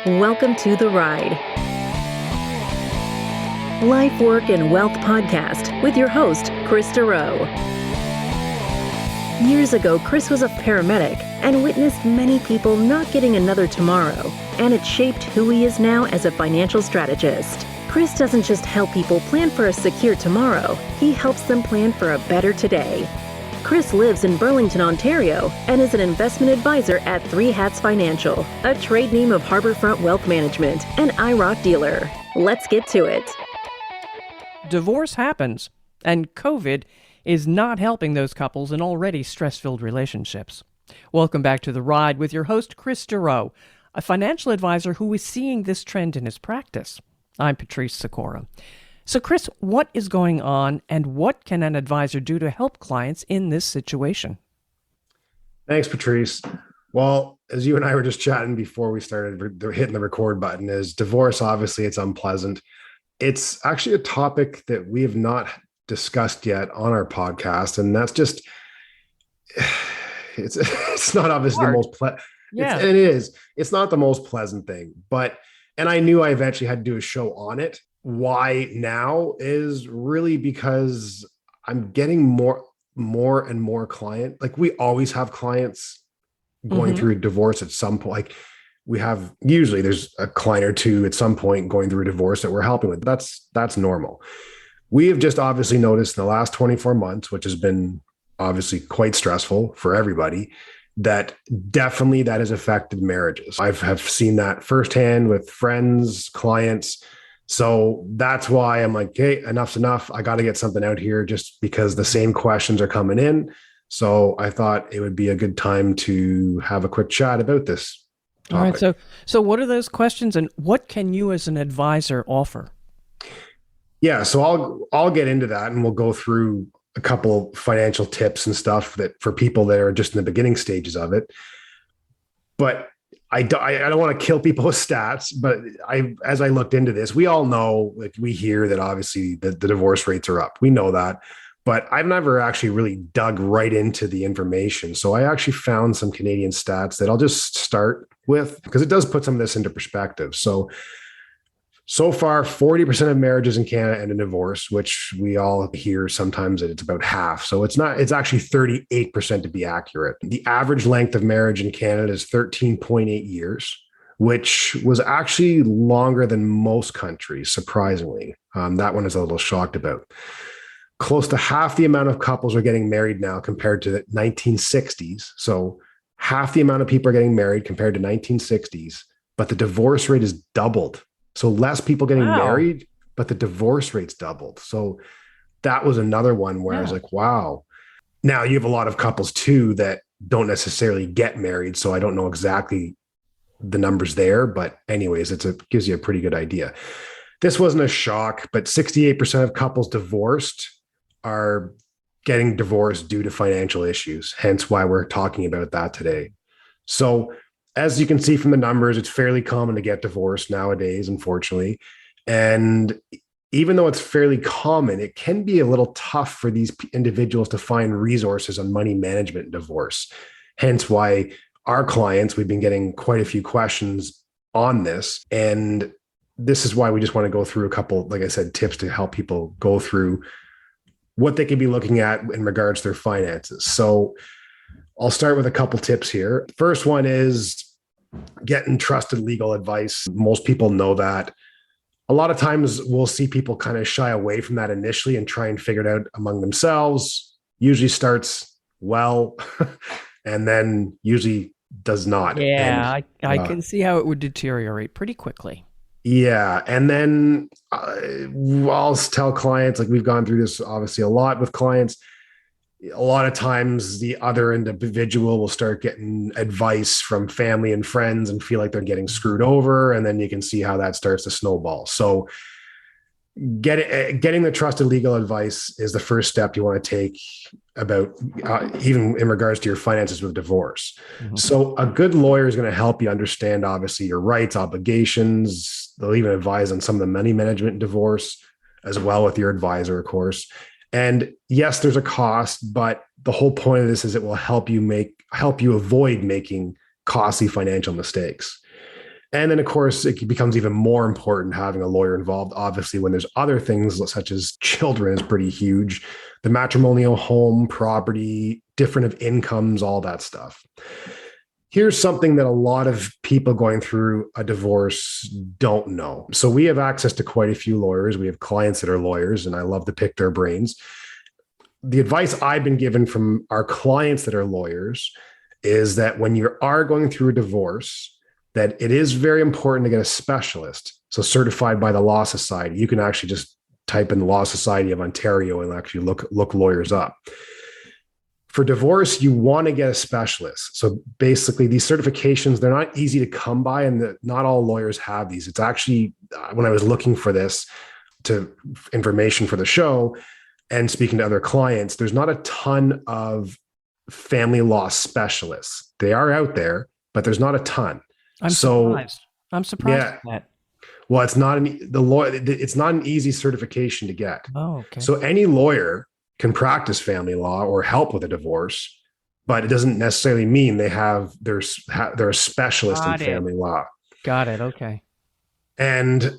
Welcome to The Ride. Life, Work, and Wealth podcast with your host, Kris Dureau. Years ago, Kris was a paramedic and witnessed many people not getting another tomorrow, and it shaped who he is now as a financial strategist. Kris doesn't just help people plan for a secure tomorrow, he helps them plan for a better today. Kris lives in Burlington, Ontario, and is an investment advisor at Three Hats Financial, a trade name of Harbourfront Wealth Management, and IROC dealer. Let's get to it. Divorce happens, and COVID is not helping those couples in already stress-filled relationships. Welcome back to The Ride with your host, Kris Dureau, a financial advisor who is seeing this trend in his practice. I'm Patrice Sikora. So, Kris, what is going on, and what can an advisor do to help clients in this situation? Thanks, Patrice. Well, as you and I were just chatting before we started hitting the record button, is divorce, obviously, it's unpleasant. It's actually a topic that we have not discussed yet on our podcast, and that's just, it's not obviously the most pleasant. Yeah, it is. It's not the most pleasant thing, and I knew I eventually had to do a show on it. Why now is really because I'm getting more and more client. Like, we always have clients going through a divorce at some point. Like, usually there's a client or two at some point going through a divorce that we're helping with. That's normal. We have just obviously noticed in the last 24 months, which has been obviously quite stressful for everybody, that definitely that has affected marriages. I have seen that firsthand with friends, clients. So that's why I'm like, hey, enough's enough. I got to get something out here just because the same questions are coming in. So I thought it would be a good time to have a quick chat about this topic. All right. So what are those questions, and what can you as an advisor offer? Yeah. So I'll get into that, and we'll go through a couple financial tips and stuff that for people that are just in the beginning stages of it. But I don't want to kill people with stats, but as I looked into this, we all know, like, we hear that obviously the divorce rates are up. We know that, but I've never actually really dug right into the information. So I actually found some Canadian stats that I'll just start with, because it does put some of this into perspective. So far, 40% of marriages in Canada end in divorce, which we all hear sometimes that it's about half. So it's actually 38% to be accurate. The average length of marriage in Canada is 13.8 years, which was actually longer than most countries, surprisingly. That one is a little shocked about. Close to half the amount of couples are getting married now compared to the 1960s. So half the amount of people are getting married compared to 1960s, but the divorce rate is doubled. So less people getting married, but the divorce rate's doubled. So that was another one where I was like, wow. Now you have a lot of couples too that don't necessarily get married. So I don't know exactly the numbers there, but anyways, gives you a pretty good idea. This wasn't a shock, but 68% of couples divorced are getting divorced due to financial issues. Hence why we're talking about that today. So as you can see from the numbers, it's fairly common to get divorced nowadays, unfortunately. And even though it's fairly common, it can be a little tough for these individuals to find resources on money management and divorce. Hence why our clients, we've been getting quite a few questions on this. And this is why we just want to go through a couple, like I said, tips to help people go through what they could be looking at in regards to their finances. So I'll start with a couple tips here. First one is getting trusted legal advice. Most people know that. A lot of times we'll see people kind of shy away from that initially and try and figure it out among themselves. Usually starts well, and then usually does not. Yeah, I can see how it would deteriorate pretty quickly. Yeah. And then I'll tell clients, like, we've gone through this obviously a lot with clients. A lot of times the other individual will start getting advice from family and friends and feel like they're getting screwed over. And then you can see how that starts to snowball. So getting the trusted legal advice is the first step you want to take about even in regards to your finances with divorce. Mm-hmm. So a good lawyer is going to help you understand, obviously, your rights, obligations. They'll even advise on some of the money management in divorce as well with your advisor, of course. And yes, there's a cost, but the whole point of this is it will help you avoid making costly financial mistakes. And then, of course, it becomes even more important having a lawyer involved. Obviously, when there's other things such as children is pretty huge, the matrimonial home, property, different of incomes, all that stuff. Here's something that a lot of people going through a divorce don't know. So we have access to quite a few lawyers. We have clients that are lawyers, and I love to pick their brains. The advice I've been given from our clients that are lawyers is that when you are going through a divorce, that it is very important to get a specialist. So certified by the Law Society. You can actually just type in the Law Society of Ontario and actually look lawyers up. For divorce, you want to get a specialist. So basically, these certifications, they're not easy to come by, and not all lawyers have these. It's actually, when I was looking for this information for the show and speaking to other clients, there's not a ton of family law specialists. They are out there, but there's not a ton. I'm surprised. I'm surprised at that. Well, it's not an easy certification to get. Oh, okay. So any lawyer can practice family law or help with a divorce, but it doesn't necessarily mean they're a specialist in family law. Got it. Okay. And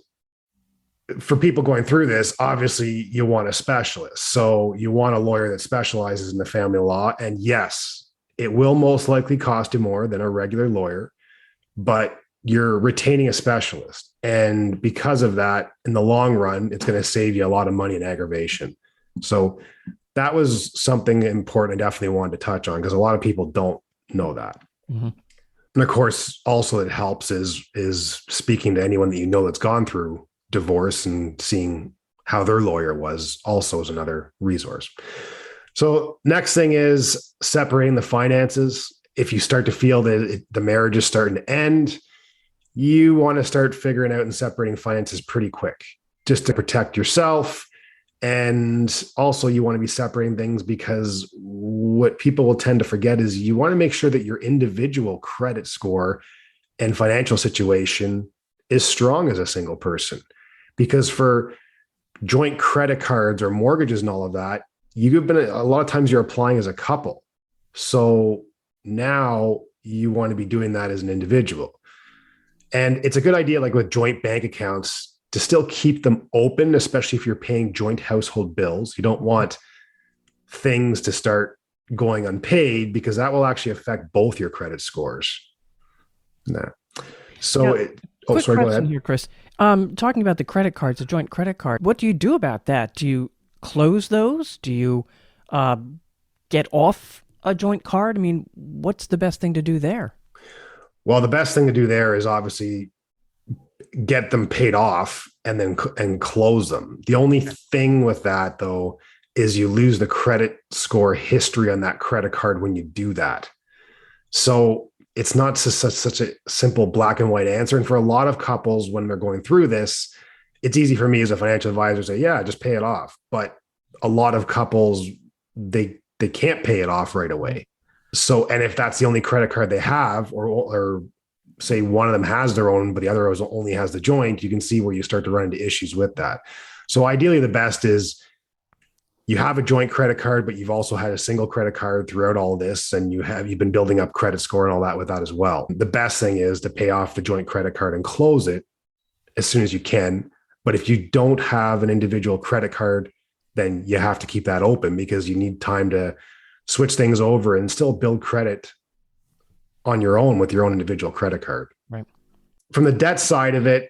for people going through this, obviously you want a specialist. So you want a lawyer that specializes in the family law. And yes, it will most likely cost you more than a regular lawyer, but you're retaining a specialist. And because of that, in the long run, it's going to save you a lot of money and aggravation. So that was something important I definitely wanted to touch on, because a lot of people don't know that. Mm-hmm. And of course, also it helps is speaking to anyone that you know that's gone through divorce and seeing how their lawyer was also is another resource. So next thing is separating the finances. If you start to feel that the marriage is starting to end, you want to start figuring out and separating finances pretty quick, just to protect yourself. And also you want to be separating things because what people will tend to forget is you want to make sure that your individual credit score and financial situation is strong as a single person. Because for joint credit cards or mortgages and all of that, a lot of times you're applying as a couple. So now you want to be doing that as an individual. And it's a good idea, like with joint bank accounts, to still keep them open, especially if you're paying joint household bills. You don't want things to start going unpaid, because that will actually affect both your credit scores. Nah. So, go ahead. Here, Kris. Talking about the credit cards, the joint credit card, what do you do about that? Do you close those? Do you get off a joint card? I mean, what's the best thing to do there? Well, the best thing to do there is obviously get them paid off and close them. The only thing with that, though, is you lose the credit score history on that credit card when you do that. So it's not such a simple black and white answer. And for a lot of couples, when they're going through this, it's easy for me as a financial advisor to say, yeah, just pay it off. But a lot of couples, they can't pay it off right away. So, and if that's the only credit card they have, or say one of them has their own, but the other only has the joint, you can see where you start to run into issues with that. So ideally, the best is you have a joint credit card, but you've also had a single credit card throughout all this, and you've been building up credit score and all that with that as well. The best thing is to pay off the joint credit card and close it as soon as you can. But if you don't have an individual credit card, then you have to keep that open, because you need time to switch things over and still build credit on your own with your own individual credit card. Right. From the debt side of it,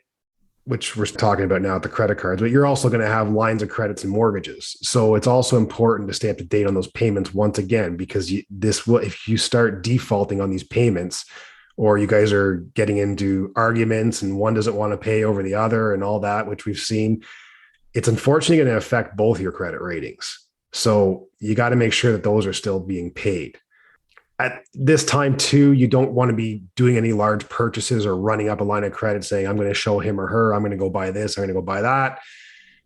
which we're talking about now at the credit cards, but you're also going to have lines of credits and mortgages. So it's also important to stay up to date on those payments once again, because if you start defaulting on these payments, or you guys are getting into arguments and one doesn't want to pay over the other and all that, which we've seen, it's unfortunately going to affect both your credit ratings. So you got to make sure that those are still being paid. At this time too, you don't want to be doing any large purchases or running up a line of credit saying, I'm going to show him or her, I'm going to go buy this, I'm going to go buy that,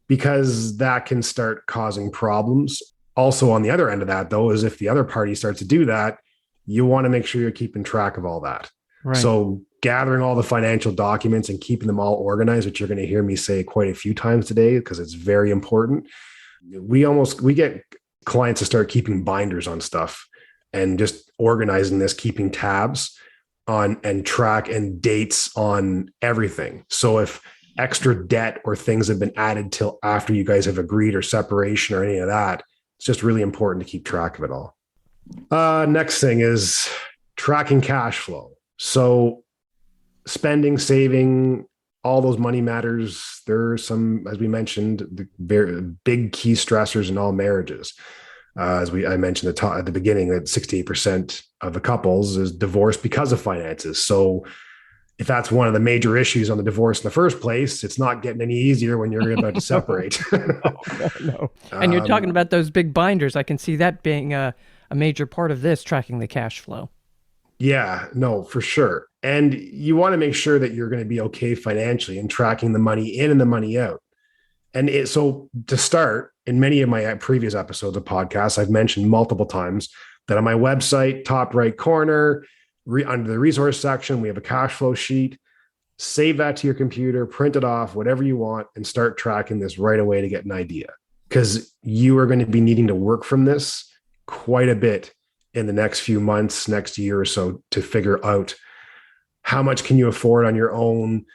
because that can start causing problems. Also, on the other end of that, though, is if the other party starts to do that, you want to make sure you're keeping track of all that. Right. So gathering all the financial documents and keeping them all organized, which you're going to hear me say quite a few times today, because it's very important. We get clients to start keeping binders on stuff and just organizing this, keeping tabs. on and track and dates on everything. So if extra debt or things have been added till after you guys have agreed or separation or any of that, it's just really important to keep track of it all. Next thing is tracking cash flow. So spending, saving, all those money matters. There are some, as we mentioned, the very big key stressors in all marriages. I mentioned at the beginning that 68% of the couples is divorced because of finances. So if that's one of the major issues on the divorce in the first place, it's not getting any easier when you're about to separate. No. And you're talking about those big binders. I can see that being a major part of this, tracking the cash flow. Yeah, no, for sure. And you want to make sure that you're going to be okay financially and tracking the money in and the money out. And so to start, in many of my previous episodes of podcasts, I've mentioned multiple times that on my website, top right corner, under the resource section, we have a cash flow sheet. Save that to your computer, print it off, whatever you want, and start tracking this right away to get an idea. Because you are going to be needing to work from this quite a bit in the next few months, next year or so, to figure out how much can you afford on your own.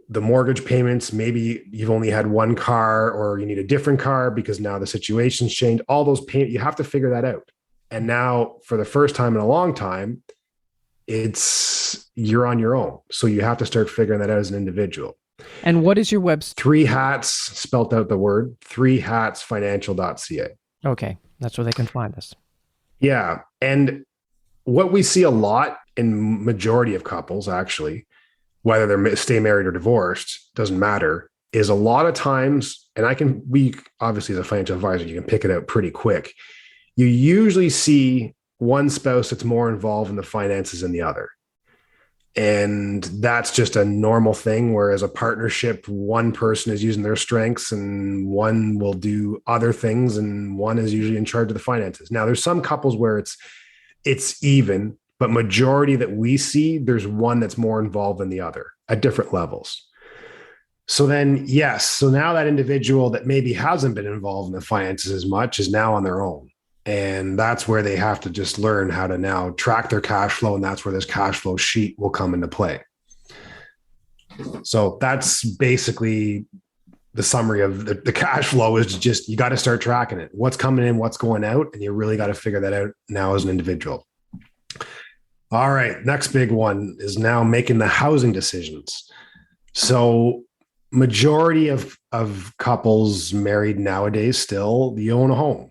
The mortgage payments, maybe you've only had one car or you need a different car because now the situation's changed. All those payments, you have to figure that out. And now for the first time in a long time, you're on your own. So you have to start figuring that out as an individual. And what is your website? 3 hats, spelt out the word, 3hatsfinancial.ca. Okay. That's where they can find us. Yeah. And what we see a lot in majority of couples, actually, whether they're stay married or divorced, doesn't matter, is a lot of times, and we obviously as a financial advisor, you can pick it out pretty quick. You usually see one spouse that's more involved in the finances than the other. And that's just a normal thing. Whereas a partnership, one person is using their strengths and one will do other things and one is usually in charge of the finances. Now there's some couples where it's even, but majority that we see, there's one that's more involved than the other at different levels. So then, yes. So now that individual that maybe hasn't been involved in the finances as much is now on their own. And that's where they have to just learn how to now track their cash flow. And that's where this cash flow sheet will come into play. So that's basically the summary of the cash flow is just, you got to start tracking it. What's coming in, what's going out. And you really got to figure that out now as an individual. All right. Next big one is now making the housing decisions. So majority of couples married nowadays still, you own a home.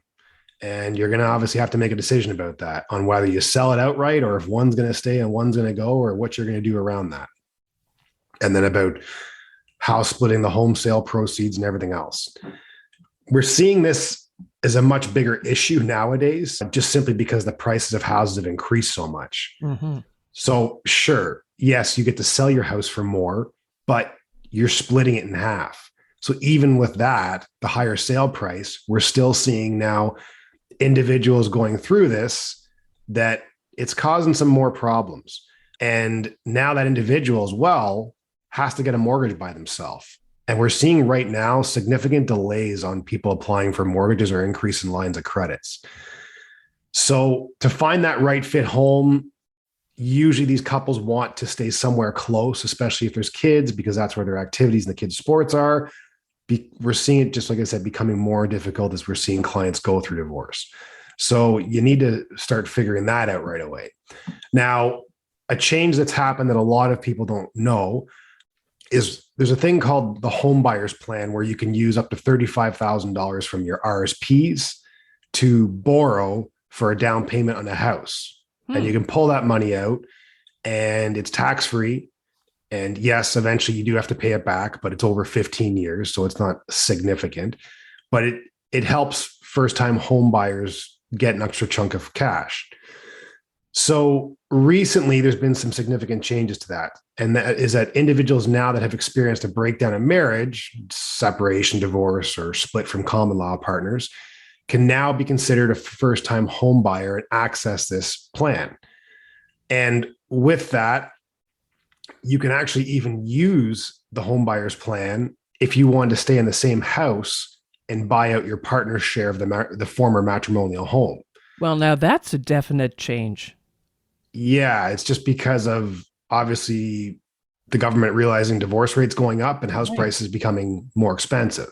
And you're going to obviously have to make a decision about that on whether you sell it outright or if one's going to stay and one's going to go or what you're going to do around that. And then about how splitting the home sale proceeds and everything else. We're seeing this as a much bigger issue nowadays, just simply because the prices of houses have increased so much. Mm-hmm. So sure, yes, you get to sell your house for more, but you're splitting it in half. So even with that, the higher sale price, we're still seeing now individuals going through this, that it's causing some more problems. And now that individual as well has to get a mortgage by themselves. And we're seeing right now significant delays on people applying for mortgages or increase in lines of credits. So to find that right fit home, usually these couples want to stay somewhere close, especially if there's kids, because that's where their activities and the kids' sports are. We're seeing it, just like I said, becoming more difficult as we're seeing clients go through divorce. So you need to start figuring that out right away. Now, a change that's happened that a lot of people don't know is there's a thing called the home buyers plan where you can use up to $35,000 from your RSPs to borrow for a down payment on a house. And you can pull that money out and it's tax-free. And yes, eventually you do have to pay it back, but it's over 15 years. So it's not significant, but it helps first-time home buyers get an extra chunk of cash. So recently there's been some significant changes to that. And that is that individuals now that have experienced a breakdown in marriage, separation, divorce, or split from common law partners can now be considered a first-time home buyer and access this plan. And with that, you can actually even use the home buyer's plan if you want to stay in the same house and buy out your partner's share of the former matrimonial home. Well, now that's a definite change. Yeah, it's just because of obviously the government realizing divorce rates going up and house Right. prices becoming more expensive.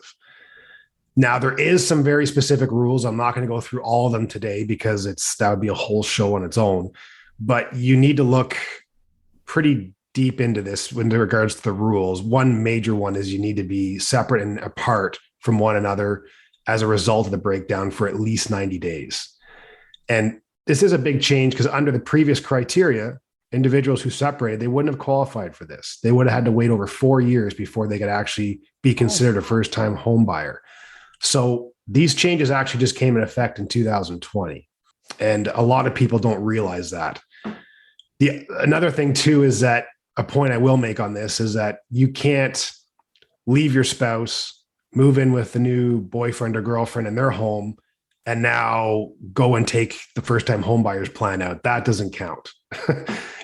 Now there is some very specific rules. I'm not going to go through all of them today because that would be a whole show on its own. But you need to look pretty deep into this in regards to the rules. One major one is you need to be separate and apart from one another as a result of the breakdown for at least 90 days. And this is a big change because under the previous criteria, individuals who separated, they wouldn't have qualified for this. They would have had to wait over 4 years before they could actually be considered a first-time home buyer. So these changes actually just came in effect in 2020. And a lot of people don't realize that. Another thing too is that a point I will make on this is that you can't leave your spouse, move in with the new boyfriend or girlfriend in their home, and now go and take the first time home buyers plan out. That doesn't count.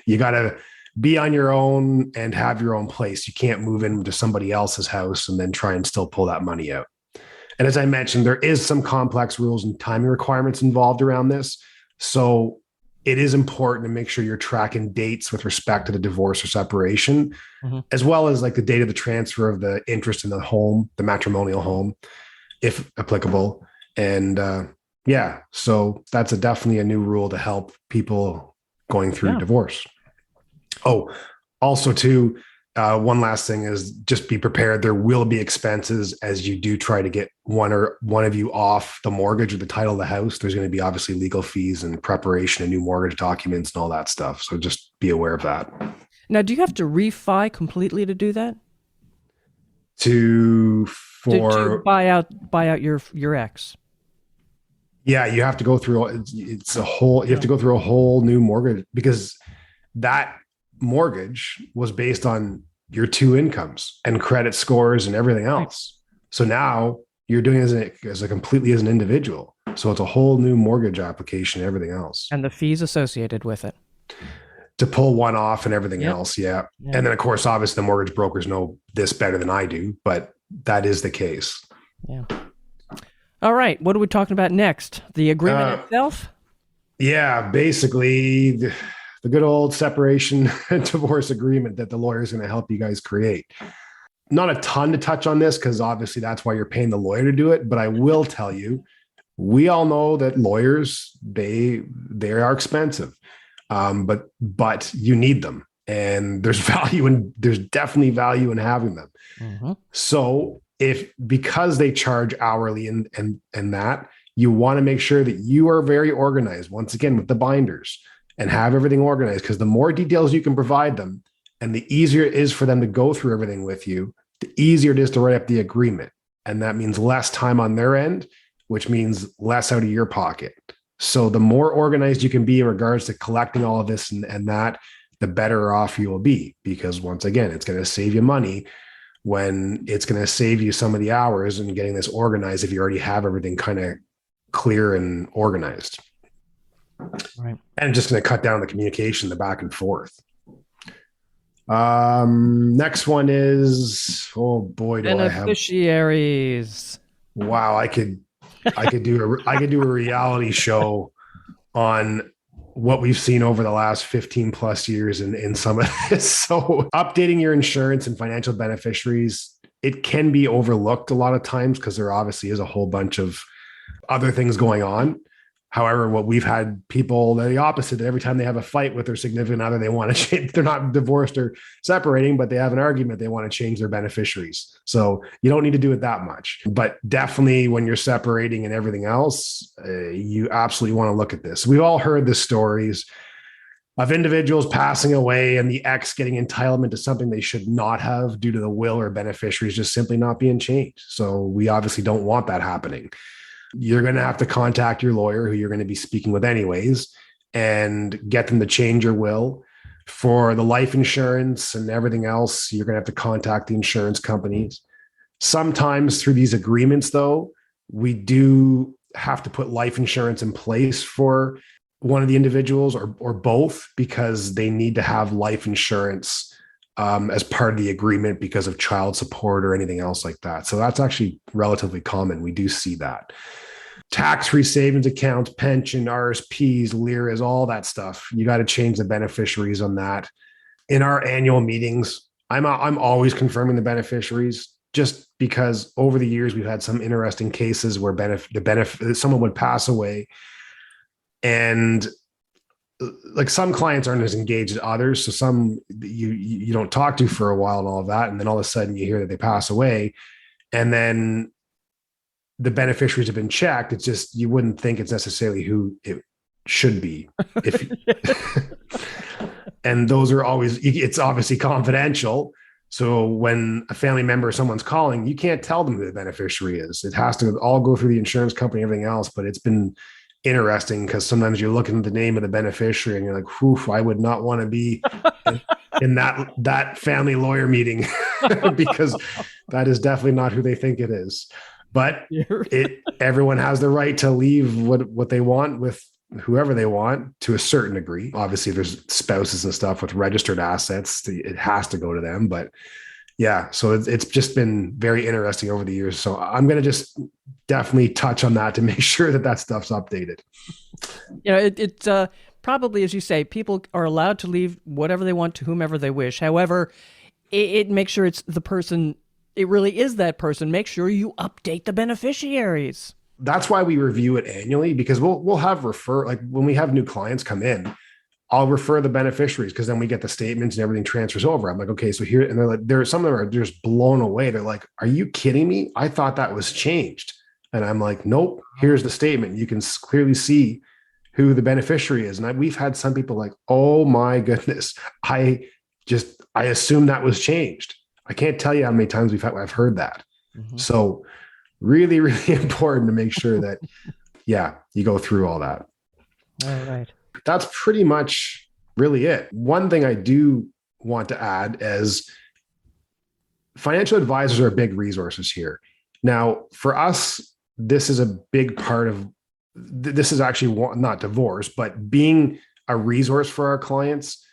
You got to be on your own and have your own place. You can't move into somebody else's house and then try and still pull that money out. And as I mentioned, there is some complex rules and timing requirements involved around this. So it is important to make sure you're tracking dates with respect to the divorce or separation, as well as like the date of the transfer of the interest in the home, the matrimonial home, if applicable. And yeah, so that's definitely a new rule to help people going through divorce. Oh, also too, one last thing is just be prepared. There will be expenses as you do try to get one of you off the mortgage or the title of the house. There's going to be obviously legal fees and preparation of new mortgage documents and all that stuff. So just be aware of that. Now, do you have to refi completely to do that? To buy out your ex? Yeah, you have to go through. You have to go through a whole new mortgage because that mortgage was based on your two incomes and credit scores and everything else. So now you're doing it as a completely as an individual. So it's a whole new mortgage application, everything else. And the fees associated with it. To pull one off and everything else. Yeah. And then of course, obviously the mortgage brokers know this better than I do, but that is the case. Yeah. All right. What are we talking about next? The agreement itself? Yeah, basically the good old separation and divorce agreement that the lawyer is going to help you guys create. Not a ton to touch on this because obviously that's why you're paying the lawyer to do it. But I will tell you, we all know that lawyers, they are expensive, but you need them, and there's definitely value in having them. Mm-hmm. So because they charge hourly and that, you want to make sure that you are very organized once again with the binders and have everything organized, because the more details you can provide them and the easier it is for them to go through everything with you, the easier it is to write up the agreement. And that means less time on their end, which means less out of your pocket. So the more organized you can be in regards to collecting all of this and that, the better off you will be, because once again, it's going to save you money when it's going to save you some of the hours in getting this organized if you already have everything kind of clear and organized. Right. And just going to cut down the communication, the back and forth. Next one is, oh boy, do Beneficiaries. Wow, I could do a reality show on what we've seen over the last 15 plus years in some of this. So updating your insurance and financial beneficiaries, it can be overlooked a lot of times because there obviously is a whole bunch of other things going on. However, what we've had people the opposite, that every time they have a fight with their significant other, they want to change. They're not divorced or separating, but they have an argument. They want to change their beneficiaries. So you don't need to do it that much, but definitely when you're separating and everything else, you absolutely want to look at this. We've all heard the stories of individuals passing away and the ex getting entitlement to something they should not have due to the will or beneficiaries just simply not being changed. So we obviously don't want that happening. You're going to have to contact your lawyer, who you're going to be speaking with anyways, and get them to change your will. For the life insurance and everything else, you're going to have to contact the insurance companies. Sometimes through these agreements, though, we do have to put life insurance in place for one of the individuals or both, because they need to have life insurance as part of the agreement because of child support or anything else like that. So that's actually relatively common. We do see that. tax-free savings accounts, pension, RSPs, LIRAs, all that stuff. You got to change the beneficiaries on that. In our annual meetings, I'm always confirming the beneficiaries, just because over the years we've had some interesting cases where someone would pass away, and like some clients aren't as engaged as others. So some you don't talk to for a while and all of that, and then all of a sudden you hear that they pass away, and then the beneficiaries have been checked. It's just, you wouldn't think it's necessarily who it should be. If and those are always, it's obviously confidential. So when a family member or someone's calling, you can't tell them who the beneficiary is. It has to all go through the insurance company, everything else. But it's been interesting because sometimes you're looking at the name of the beneficiary and you're like, whew, I would not want to be in that family lawyer meeting because that is definitely not who they think it is. But everyone has the right to leave what they want with whoever they want to a certain degree. Obviously, there's spouses and stuff with registered assets. It has to go to them. But yeah, so it's just been very interesting over the years. So I'm going to just definitely touch on that to make sure that stuff's updated. It's probably, as you say, people are allowed to leave whatever they want to whomever they wish. However, it makes sure it's the person. It really is that person. Make sure you update the beneficiaries. That's why we review it annually, because we'll have like when we have new clients come in, I'll refer the beneficiaries because then we get the statements and everything transfers over. I'm like, okay, so here, and they're like, some of them are just blown away. They're like, are you kidding me? I thought that was changed. And I'm like, nope, here's the statement. You can clearly see who the beneficiary is. And we've had some people like, oh my goodness, I assumed that was changed. I can't tell you how many times I've heard that. Mm-hmm. So really, really important to make sure that, you go through all that. All right. That's pretty much really it. One thing I do want to add is financial advisors are big resources here. Now, for us, this is a big part of, this is actually not divorce, but being a resource for our clients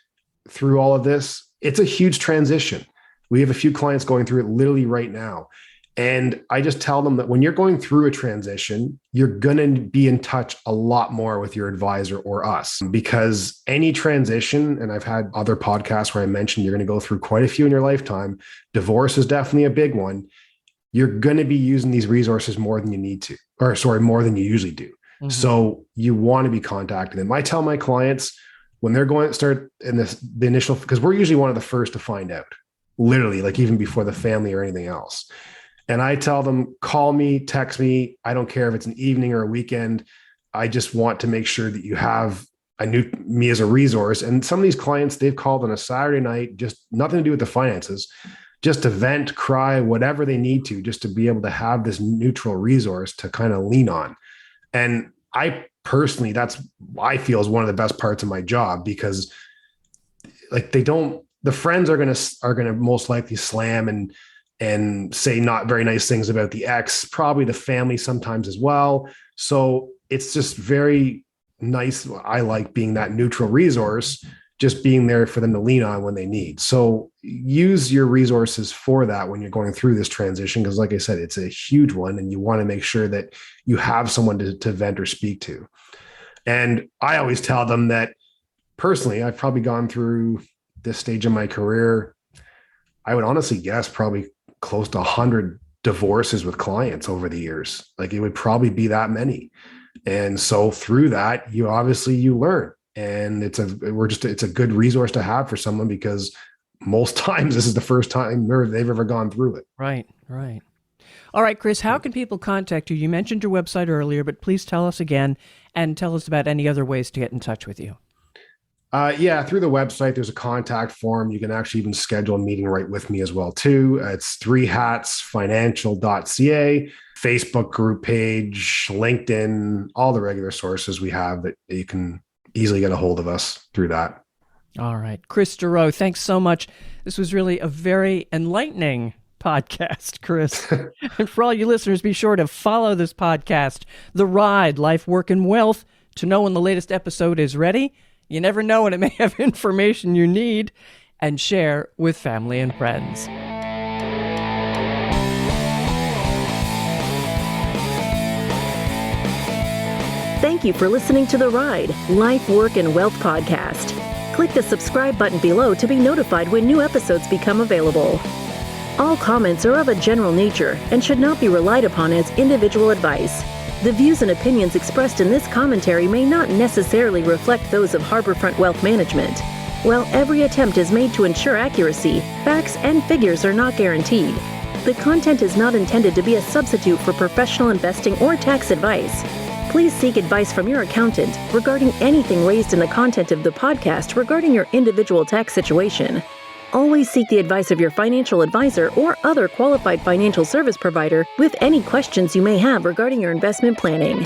through all of this. It's a huge transition. We have a few clients going through it literally right now. And I just tell them that when you're going through a transition, you're going to be in touch a lot more with your advisor or us, because any transition, and I've had other podcasts where I mentioned you're going to go through quite a few in your lifetime. Divorce is definitely a big one. You're going to be using these resources more than you need to, more than you usually do. Mm-hmm. So you want to be contacting them. I tell my clients when they're going to start in the initial, because we're usually one of the first to find out, literally, like even before the family or anything else. And I tell them, call me, text me. I don't care if it's an evening or a weekend. I just want to make sure that you have me as a resource. And some of these clients, they've called on a Saturday night, just nothing to do with the finances, just to vent, cry, whatever they need to, just to be able to have this neutral resource to kind of lean on. And I personally, I feel is one of the best parts of my job, because like the friends are going to most likely slam and say not very nice things about the ex, probably the family sometimes as well. So it's just very nice. I like being that neutral resource, just being there for them to lean on when they need. So use your resources for that when you're going through this transition, because like I said, it's a huge one and you want to make sure that you have someone to vent or speak to. And I always tell them that personally, I've probably gone through this stage of my career, I would honestly guess probably close to 100 divorces with clients over the years. Like it would probably be that many. And so through that, you learn, and it's a good resource to have for someone, because most times this is the first time they've ever gone through it. Right. Right. All right, Kris, how can people contact you? You mentioned your website earlier, but please tell us again and tell us about any other ways to get in touch with you. Through the website, there's a contact form. You can actually even schedule a meeting right with me as well, too. It's 3hatsfinancial.ca, Facebook group page, LinkedIn, all the regular sources we have that you can easily get a hold of us through that. All right. Kris Dureau, thanks so much. This was really a very enlightening podcast, Kris. And for all you listeners, be sure to follow this podcast, The Ride, Life, Work, and Wealth, to know when the latest episode is ready. You never know when it may have information you need, and share with family and friends. Thank you for listening to The Ride, Life, Work, and Wealth podcast. Click the subscribe button below to be notified when new episodes become available. All comments are of a general nature and should not be relied upon as individual advice. The views and opinions expressed in this commentary may not necessarily reflect those of Harbourfront Wealth Management. While every attempt is made to ensure accuracy, facts and figures are not guaranteed. The content is not intended to be a substitute for professional investing or tax advice. Please seek advice from your accountant regarding anything raised in the content of the podcast regarding your individual tax situation. Always seek the advice of your financial advisor or other qualified financial service provider with any questions you may have regarding your investment planning.